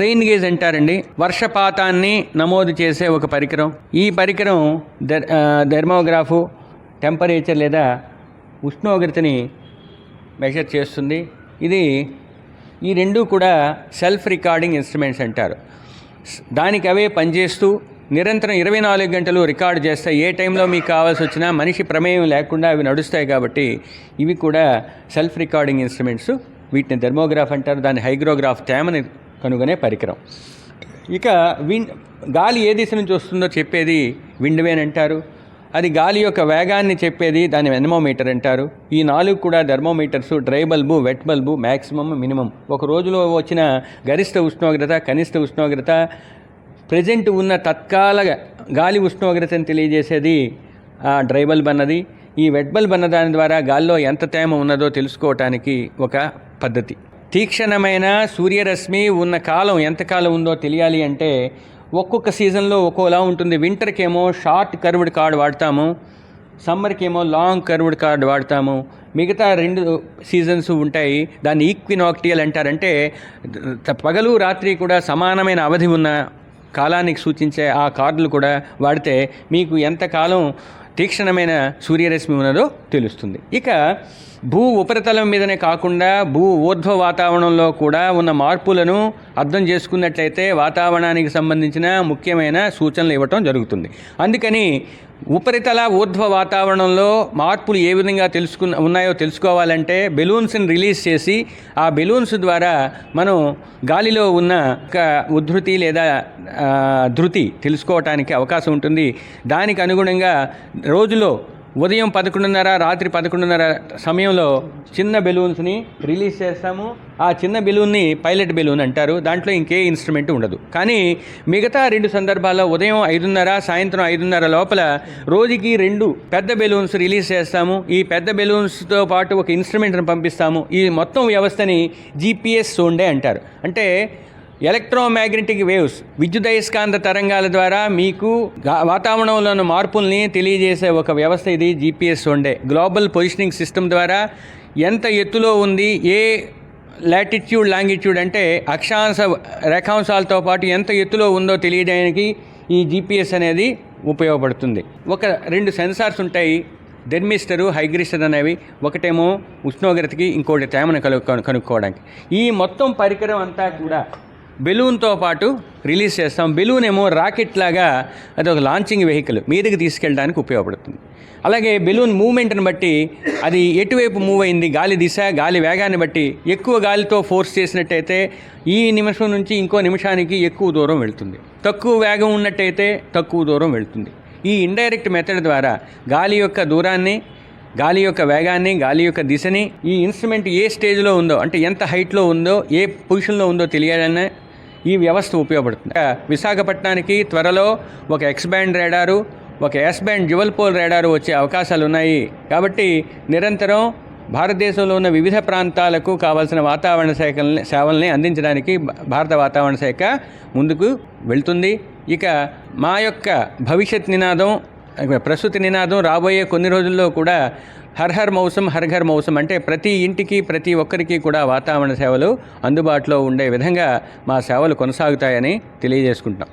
Rain gauge అంటారండి. వర్షపాతాన్ని నమోదు చేసే ఒక పరికరం. ఈ పరికరం థెర్మోగ్రాఫు టెంపరేచర్ లేదా ఉష్ణోగ్రతని మెజర్ చేస్తుంది. ఈ రెండు కూడా సెల్ఫ్ రికార్డింగ్ ఇన్స్ట్రుమెంట్స్ అంటారు. దానికి అవే పనిచేస్తూ నిరంతరం 24 గంటలు రికార్డు చేస్తాయి. ఏ టైంలో మీకు కావాల్సి వచ్చినా మనిషి ప్రమేయం లేకుండా అవి నడుస్తాయి. కాబట్టి ఇవి కూడా సెల్ఫ్ రికార్డింగ్ ఇన్స్ట్రుమెంట్స్. వీటిని థెర్మోగ్రాఫ్ అంటారు. దాని హైగ్రోగ్రాఫ్ తేమని కనుగొనే పరికరం. ఇక గాలి ఏ దిశ నుంచి వస్తుందో చెప్పేది విండ్ వేన్ అంటారు. అది గాలి యొక్క వేగాన్ని చెప్పేది దాని ఎనమోమీటర్ అంటారు. ఈ 4 కూడా thermometers. Dry bulb, wet bulb, maximum, minimum. ఒక రోజులో వచ్చిన గరిష్ట ఉష్ణోగ్రత, కనిష్ట ఉష్ణోగ్రత, ప్రజెంట్ ఉన్న తత్కాల గాలి ఉష్ణోగ్రతను తెలియజేసేది డ్రై బల్బ్ అన్నది. ఈ వెట్ బల్బ్ అన్న దాని ద్వారా గాలిలో ఎంత తేమ ఉన్నదో తెలుసుకోవటానికి ఒక పద్ధతి. తీక్షణమైన సూర్యరశ్మి ఉన్న కాలం ఎంతకాలం ఉందో తెలియాలి అంటే ఒక్కొక్క సీజన్లో ఒక్కోలా ఉంటుంది. వింటర్కి ఏమో షార్ట్ కర్వ్డ్ కార్డ్ వాడతాము, సమ్మర్కి ఏమో లాంగ్ కర్వ్డ్ కార్డ్ వాడతాము. మిగతా 2 సీజన్స్ ఉంటాయి. దాన్ని ఈక్వినాక్టియల్ అంటారంటే పగలు రాత్రి కూడా సమానమైన అవధి ఉన్న కాలానికి సూచించే ఆ కార్డులు కూడా వాడితే మీకు ఎంతకాలం తీక్షణమైన సూర్యరశ్మి ఉన్నదో తెలుస్తుంది. ఇక భూ ఉపరితలం మీదనే కాకుండా భూ ఊర్ధ్వ వాతావరణంలో కూడా ఉన్న మార్పులను అర్థం చేసుకున్నట్లయితే వాతావరణానికి సంబంధించిన ముఖ్యమైన సూచనలు ఇవ్వటం జరుగుతుంది. అందుకని ఉపరితల ఊర్ధ్వ వాతావరణంలో మార్పులు ఏ విధంగా ఉన్నాయో తెలుసుకోవాలంటే బెలూన్స్ని రిలీజ్ చేసి ఆ బెలూన్స్ ద్వారా మనం గాలిలో ఉన్న ఒక ఉద్ధృతి లేదా ధృతి తెలుసుకోవటానికి అవకాశం ఉంటుంది. దానికి అనుగుణంగా రోజులో ఉదయం 11:30 రాత్రి 11:30 సమయంలో చిన్న బెలూన్స్ని రిలీజ్ చేస్తాము. ఆ చిన్న బెలూన్ని పైలట్ బెలూన్ అంటారు. దాంట్లో ఇంకే ఇన్స్ట్రుమెంట్ ఉండదు. కానీ మిగతా 2 సందర్భాల్లో ఉదయం 5:30 సాయంత్రం 5:30 లోపల రోజుకి 2 పెద్ద బెలూన్స్ రిలీజ్ చేస్తాము. ఈ పెద్ద బెలూన్స్తో పాటు ఒక ఇన్స్ట్రుమెంట్ని పంపిస్తాము. ఈ మొత్తం వ్యవస్థని GPS సోండే అంటారు. అంటే ఎలక్ట్రోమాగ్నెటిక్ వేవ్స్, విద్యుదయస్కాంత తరంగాల ద్వారా మీకు వాతావరణంలోని మార్పుల్ని తెలియజేసే ఒక వ్యవస్థ ఇది GPS సోండే. గ్లోబల్ పొజిషనింగ్ సిస్టమ్ ద్వారా ఎంత ఎత్తులో ఉంది, ఏ లాటిట్యూడ్ లాంగిట్యూడ్ అంటే అక్షాంశ రేఖాంశాలతో పాటు ఎంత ఎత్తులో ఉందో తెలియడానికి ఈ GPS అనేది ఉపయోగపడుతుంది. 2 సెన్సార్స్ ఉంటాయి, థెర్మిస్టరు, హైగ్రిస్టర్ అనేవి. ఒకటేమో ఉష్ణోగ్రతకి, ఇంకోటి తేమను కనుక్కోవడానికి. ఈ మొత్తం పరికరం అంతా కూడా బెలూన్తో పాటు రిలీజ్ చేస్తాం. బెలూన్ ఏమో రాకెట్ లాగా అది ఒక లాంచింగ్ వెహికల్ మీదకి తీసుకెళ్ళడానికి ఉపయోగపడుతుంది. అలాగే బెలూన్ మూమెంట్ని బట్టి అది ఎటువైపు మూవ్ అయింది, గాలి దిశ, గాలి వేగాన్ని బట్టి ఎక్కువ గాలితో ఫోర్స్ చేసినట్టయితే ఈ నిమిషం నుంచి ఇంకో నిమిషానికి ఎక్కువ దూరం వెళ్తుంది. తక్కువ వేగం ఉన్నట్టయితే తక్కువ దూరం వెళ్తుంది. ఈ ఇండైరెక్ట్ మెథడ్ ద్వారా గాలి యొక్క దూరాన్ని, గాలి యొక్క వేగాన్ని, గాలి యొక్క దిశని ఈ ఇన్స్ట్రుమెంట్ ఏ స్టేజ్లో ఉందో అంటే ఎంత హైట్లో ఉందో, ఏ పొజిషన్లో ఉందో తెలియాలనే ఈ వ్యవస్థ ఉపయోగపడుతుంది. విశాఖపట్నానికి త్వరలో ఒక X బ్యాండ్ రేడారు, ఒక S బ్యాండ్ డ్యువల్ పోల్ రేడారు వచ్చే అవకాశాలు ఉన్నాయి. కాబట్టి నిరంతరం భారతదేశంలో ఉన్న వివిధ ప్రాంతాలకు కావాల్సిన వాతావరణ సేవల్ని అందించడానికి భారత వాతావరణ శాఖ ముందుకు వెళ్తుంది. ఇక మా యొక్క భవిష్యత్ నినాదం, ప్రస్తుత నినాదం రాబోయే కొన్ని రోజుల్లో కూడా హర్ హర్ మౌసం, హర్ ఘర్ మౌసం అంటే ప్రతి ఇంటికి, ప్రతి ఒక్కరికి కూడా వాతావరణ సేవలు అందుబాటులో ఉండే విధంగా మా సేవలు కొనసాగుతాయని తెలియజేసుకుంటున్నాం.